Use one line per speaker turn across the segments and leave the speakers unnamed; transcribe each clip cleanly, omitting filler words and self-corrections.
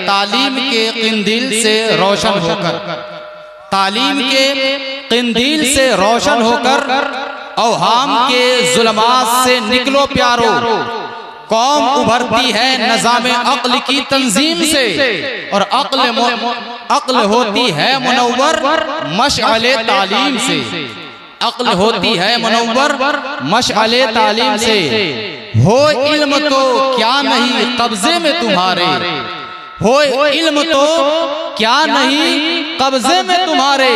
تعلیم کے قندیل سے روشن ہو کر، تعلیم کے قندیل سے روشن ہو کر اوہام کے ظلمات سے نکلو پیارو، قوم ابھرتی ہے نظام عقل کی تنظیم سے، اور عقل ہوتی ہے منور مشعل تعلیم سے، عقل ہوتی ہے منور مشعل تعلیم سے، ہو علم تو کیا نہیں قبضے میں تمہارے، ہو علم تو کیا نہیں قبضے میں تمہارے،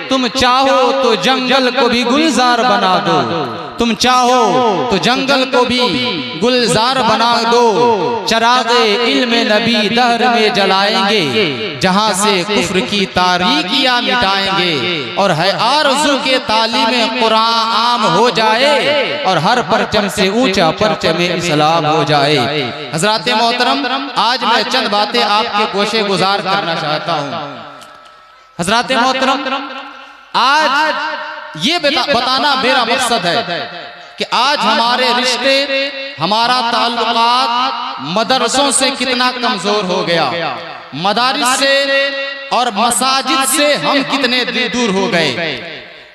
تم چاہو تو جنگل کو بھی گلزار بنا دو، تم چاہو تو جنگل کو بھی گلزار بنا دو، چراغ علم نبی دہر میں جلائیں گے، جہاں سے کفر کی تاریکیاں مٹائیں گے، اور ہے آرزو کے تعلیم قرآن عام ہو جائے، اور ہر پرچم سے اونچا پرچم اسلام ہو جائے۔ حضرات محترم، آج میں چند باتیں آپ کے گوشے گزار کرنا چاہتا ہوں۔ حضرات محترم، آج یہ بتانا میرا مقصد ہے کہ آج ہمارے رشتے، ہمارا تعلقات مدرسوں سے کتنا کمزور ہو گیا، مدارس سے اور مساجد سے ہم کتنے دور ہو گئے۔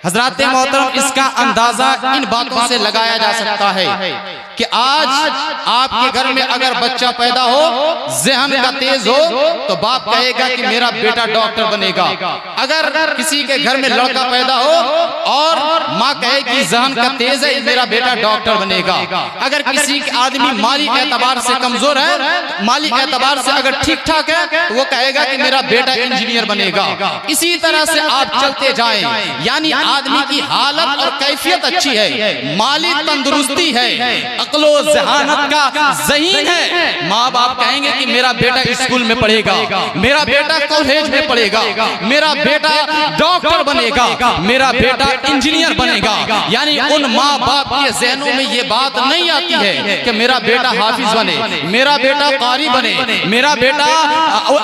حضرات محترم، اس کا اندازہ ان باتوں سے لگایا جا سکتا ہے کہ آج آپ کے گھر میں اگر بچہ پیدا ہو، ذہن کا تیز ہو، تو باپ کہے گا کہ میرا بیٹا ڈاکٹر بنے گا۔ اگر کسی کے گھر میں لڑکا پیدا ہو اور ماں کہے گی ذہن کا تیز ہے، میرا بیٹا ڈاکٹر بنے گا۔ اگر کسی آدمی مالی اعتبار سے کمزور ہے، مالی اعتبار سے اگر ٹھیک ٹھاک ہے، تو وہ کہے گا کہ میرا بیٹا انجینئر بنے گا۔ اسی طرح سے آپ چلتے جائیں، یعنی آدمی کی حالت اور کیفیت اچھی ہے، مالی تندرستی ہے، عقل و ذہانت کا ذہین ہے، ماں باپ کہیں گے کہ میرا بیٹا اسکول میں پڑھے گا، میرا بیٹا کالج میں پڑھے گا، میرا بیٹا ڈاکٹر بنے گا، میرا بیٹا انجینئر بنے گا۔ یعنی ان ماں باپ کے ذہنوں میں یہ بات نہیں آتی ہے کہ میرا بیٹا حافظ بنے، میرا بیٹا قاری بنے، میرا بیٹا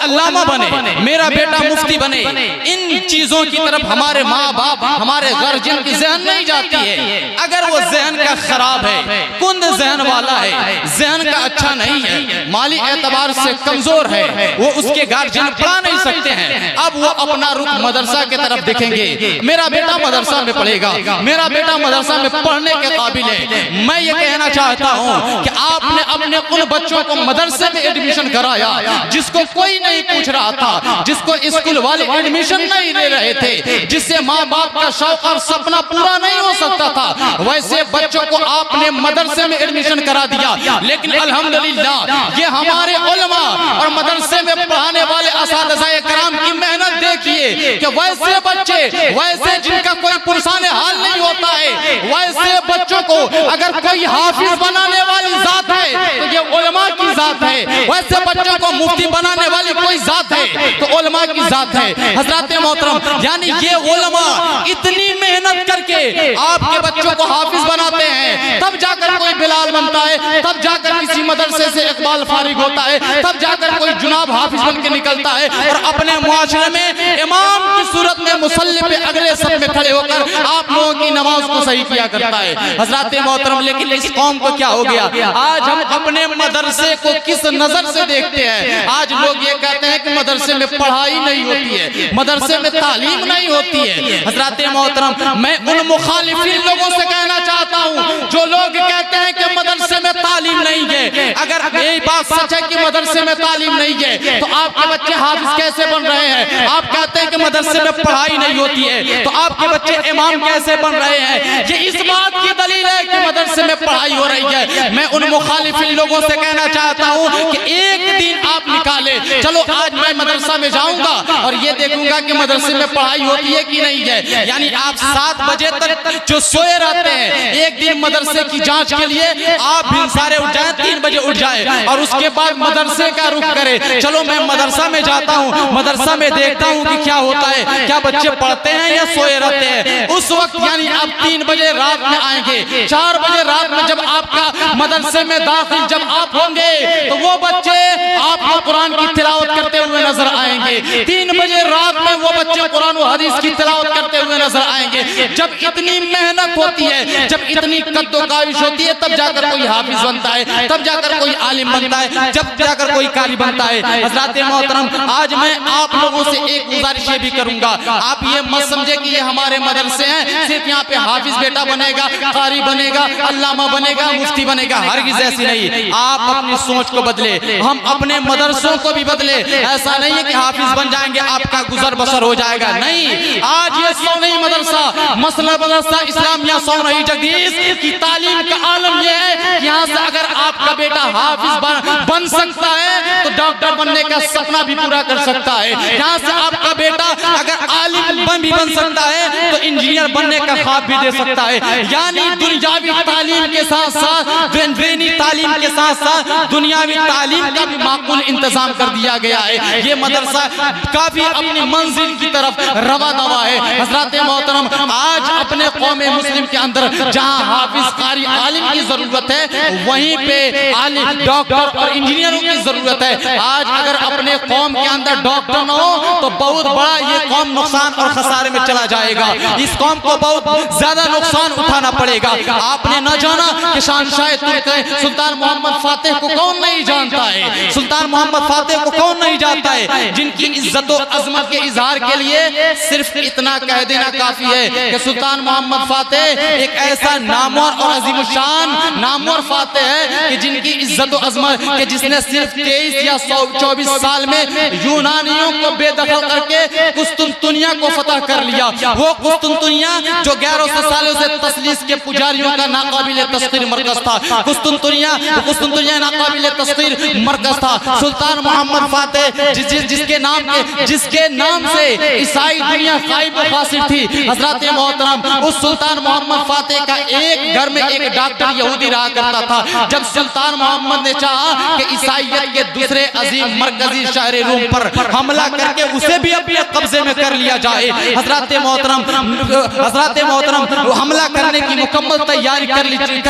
علامہ بنے، میرا بیٹا مفتی بنے۔ ان چیزوں کی طرف ہمارے ماں باپ، ہمارے گارجین کی ذہن نہیں جاتی ہے۔ اگر وہ ذہن کا خراب ہے، کند ذہن والا ہے، ذہن کا اچھا نہیں ہے، مالی اعتبار سے کمزور ہے، وہ اس کے گارجین پڑھا نہیں سکتے ہیں، اب وہ اپنا رخ مدرسہ کے طرف دیکھیں گے، میرا بیٹا مدرسہ میں پڑھے گا، میرا بیٹا مدرسہ میں پڑھنے کے قابل ہے۔ میں یہ کہنا چاہتا ہوں کہ آپ نے اپنے ان بچوں کو مدرسے میں ایڈمیشن کرایا جس کو کوئی نہیں پوچھ رہا تھا، جس کو اسکول والے ایڈمیشن نہیں دے رہے تھے، جس سے ماں باپ کا شوق اور سپنا پورا نہیں ہو سکتا تھا، ویسے بچوں کو آپ نے مدرسے میں ایڈمیشن کرا دیا۔ لیکن الحمدللہ یہ ہمارے علماء اور مدرسے میں پڑھانے والے اساتذہ کرام کی محنت دیکھیے کہ ویسے بچے، ویسے جن کا کوئی پرسان حال نہیں ہوتا ہے، ویسے بچوں کو اگر کوئی حافظ بنانے والی ذات ہے تو یہ علماء کی ذات ہے، ویسے بچوں کو مفتی بنانے والی کوئی ذات ہے تو علماء کی ذات ہے۔ حضرات محترم، یعنی یہ علماء اتنی محنت کر کے آپ کے بچوں کو حافظ بناتے ہیں، تب جا کر کوئی بلال بنتا ہے، تب جا کر کسی مدرسے سے اقبال فارغ ہوتا ہے، تب جا کر کوئی جناب حافظ بن کے نکلتا ہے، اور اپنے معاشرے میں امام کی صورت میں مصلی پہ اگلے صف میں کھڑے ہو کر آپ لوگوں کی نماز کو صحیح کیا کرتا ہے۔ حضرات محترم، لیکن اس قوم کو کیا ہو گیا؟ آج ہم اپنے مدرسے کو کس نظر سے دیکھتے ہیں؟ آج لوگ یہ کہتے ہیں کہ مدرسے میں پڑھائی نہیں ہوتی ہے، مدرسے میں تعلیم نہیں ہوتی ہے۔ حضرات محترم، میں ان مخالفین لوگوں سے کہنا چاہتا ہوں جو لوگ کہتے ہیں کہ مدرسے میں تعلیم نہیں ہے، اگر یہ بات سچ ہے کہ مدرسے میں تعلیم نہیں ہے تو آپ کے بچے حافظ کیسے بن رہے ہیں؟ آپ کہتے ہیں کہ مدرسے میں پڑھائی نہیں ہوتی ہے تو آپ کے بچے امام کیسے بن رہے ہیں؟ یہ اس بات کی دلیل ہے کہ مدرسے میں پڑھائی ہو رہی ہے۔ میں ان مخالفین لوگوں سے کہنا چاہتا ہوں کہ ایک دن آپ نکالے، چلو آج میں مدرسہ میں جاؤں گا اور یہ دیکھوں گا کہ مدرسے میں پڑھائی ہوتی ہے کہ نہیں ہے۔ یعنی آپ 7 بجے تک جو سوئے رہتے ہیں، ایک دن مدرسے کی جانچ کے لیے آپ بھی سارے اٹھ جائیں، 3 بجے اٹھ جائیں اور اس کے بعد مدرسے کا رخ کرے، چلو میں مدرسہ میں جاتا ہوں، مدرسہ میں دیکھتا ہوں کہ کیا ہوتا ہے، کیا بچے پڑھتے ہیں یا سوئے رہتے ہیں۔ اس وقت یعنی آپ 3 بجے رات میں آئیں گے، 4 بجے رات میں جب آپ کا مدرسے میں داخل جب آپ ہوں گے تو وہ بچے آپ کو قرآن کی تلاوت کرتے ہوئے نظر آئیں گے۔ 3 بجے رات میں وہ بچے قرآن و حدیث کی تلاوت کرتے ہوئے نظر آئیں گے. جب اتنی محنت ہوتی ہے, جب اتنی قد و کاوش ہوتی ہے, تب جا کر کوئی حافظ بنتا ہے, تب جا کر کوئی عالم بنتا ہے, جب جا کر کوئی قاری بنتا ہے. حضرات محترم, آج میں آپ لوگوں سے ایک گزارش یہ بھی کروں گا, آپ یہ مت سمجھے کہ یہ ہمارے مدرسے ہیں, صرف یہاں پہ حافظ بیٹا بنے گا, قاری بنے گا, علامہ بنے گا, مفتی بنے گا. ہرگز ایسی نہیں. آپ اپنی سوچ کو بدلے, ہم اپنے مدرسوں کو بھی بدلے. ایسا نہیں ہے کہ حافظ بن جائیں گے آپ کا گزر بسر ہو جائے گا. نہیں, آج یہ سونئی مدرسہ, مسئلہ مدرسہ اسلامیہ سونئی جگدیش کی تعلیم کا عالم یہ ہے کہ یہاں سے اگر آپ کا بیٹا حافظ بن سکتا ہے تو ڈاکٹر بننے کا سپنا بھی پورا کر سکتا ہے. یہاں سے آپ کا بیٹا اگر عالم بھی بن سکتا ہے تو انجینئر بننے کا خواب بھی دے سکتا ہے. یعنی دنیاوی تعلیم کے ساتھ ساتھ, دینی تعلیم کے ساتھ ساتھ دنیاوی تعلیم کا بھی معقول انتظام کر دیا گیا ہے. یہ مدرسہ کافی اپنی منزل کی طرف رواں دوا ہے. حضرات محترم, آج اپنے قوم مسلم کے اندر جہاں حافظ, قاری, عالم کی ضرورت ہے, وہیں پہ عالم, ڈاکٹر اور انجینئروں کی ضرورت ہے. آج اگر اپنے قوم کے اندر ڈاکٹر نہ ہو تو بہت بڑا یہ قوم نقصان اور خسارے میں چلا جائے گا. اس قوم کو بہت زیادہ نقصان اٹھانا پڑے گا. آپ نے نہ جانا کہ شہنشاہ ترک سلطان محمد فاتح کو کون نہیں جانتا ہے, سلطان محمد فاتح کو کون نہیں جانتا ہے, جن کی عزت و عظمت کے اظہار کے لیے صرف اتنا کہہ دینا کافی ہے کہ سلطان محمد فاتح ایک ایسا نامور اور عظیم الشان نامور فاتح ہے کہ جن کی عزت و عظمت, کہ جس نے صرف 23 یا 24 سال میں یونانیوں کو بے دخل کر کے قسطنطنیہ کو فتح کر لیا. وہ قسطنطنیہ جو 1100 سالوں سے تثلیث کے پجاریوں کا ناقابل تسخیر مرکز تھا, قسطنطنیہ ناقابل تسخیر مرکز تھا. سلطان محمد فاتح جس کے نام سے عیسائی دنیا خائب و خاسر تھی. حضرات محترم, اس سلطان محمد فاتح کا ایک گھر میں ایک ڈاکٹر یہودی رہا کرتا تھا. جب سلطان محمد نے چاہا کہ عیسائیت کے دوسرے عظیم مرکزی شہر روم پر حملہ کر کے اسے بھی اپنے قبضے میں کر لیا جائے, حضرات محترم حملہ کرنے کی مکمل تیاری کر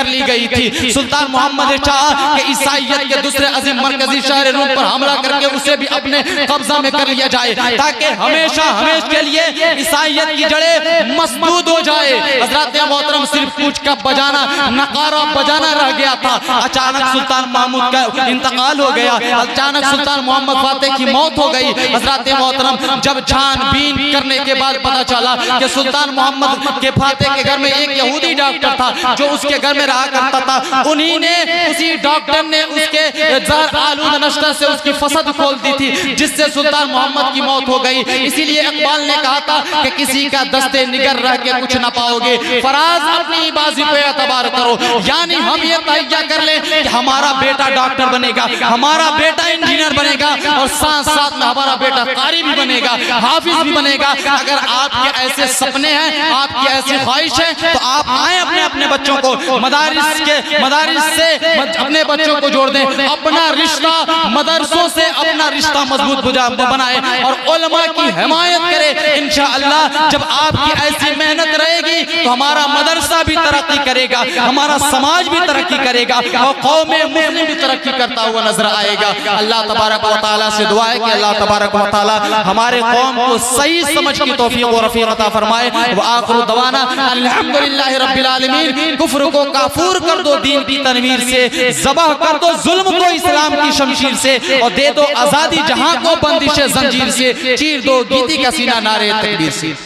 لی گئی تھی. سلطان محمد نے چاہا کہ عیسائیت کے دوسرے عظیم مرکزی شہر روم پر حملہ کر کے اسے بھی اپنے قبضہ میں کر لیا جائے تاکہ ہمیشہ کے لیے عیسائیت کی جڑیں مسدود ہو جائے. حضرات محترم, صرف کوچ کا بجانا, نقارہ بجانا رہ گیا تھا. اچانک سلطان محمود کا انتقال ہو گیا, اچانک سلطان محمد فاتح کی موت ہو گئی. حضرات محترم, جب چھان بین کرنے کے بعد پتہ چلا کہ سلطان محمد کے فاتح کے گھر میں ایک یہودی ڈاکٹر تھا جو اس کے گھر میں رہا کرتا تھا, انہی نے, اسی ڈاکٹر نے اس کے زہر آلود نشتہ سے اس کی فسد کھول دی تھی, جس سے سلطان محمد کی موت ہو گئی. اسی لیے اقبال نے کہا تھا کہ کسی کا دستے نگر رہ کے کچھ نہ پاؤ گے, فراز اپنی بازی پہ اعتبار کرو. یعنی ہم یہ تہیہ کر لیں کہ ہمارا بیٹا ڈاکٹر بنے گا, ہمارا بیٹا انجینئر بنے گا, اور ساتھ ساتھ میں ہمارا بیٹا قاری بھی بنے گا, حافظ بھی بنے گا. اگر آپ کے ایسے سپنے ہیں, آپ کی ایسی خواہش ہے, تو آپ آئیں اپنے بچوں کو مدارس سے اپنے بچوں کو جوڑ دیں. اپنا رشتہ مدرسوں سے اپنا رشتہ مضبوط بنائیں اور علماء کی حمایت کرے. انشاءاللہ جب آپ کی ایسی محنت رہے گی تو ہمارا مدرسہ بھی ترقی کرے گا, ہمارا سماج بھی ترقی کرے گا, اور قوم مسلم بھی ترقی کرتا ہوا نظر آئے گا. اللہ تبارک و تعالیٰ سے دعا ہے کہ اللہ تبارک و تعالیٰ ہمارے قوم کو صحیح سمجھ کی توفیق و رفیق عطا فرمائے. وآخر دعوانا الحمدللہ رب العالمین. کفر کو کافور کر دو دین کی تنویر سے, ذبح کر دو ظلم کو اسلام کی شمشیر سے, اور دے دو آزادی جہاں کو بندش زنجیر سے, چیر دو گیتی کا سینہ نعرے تکبیر سے.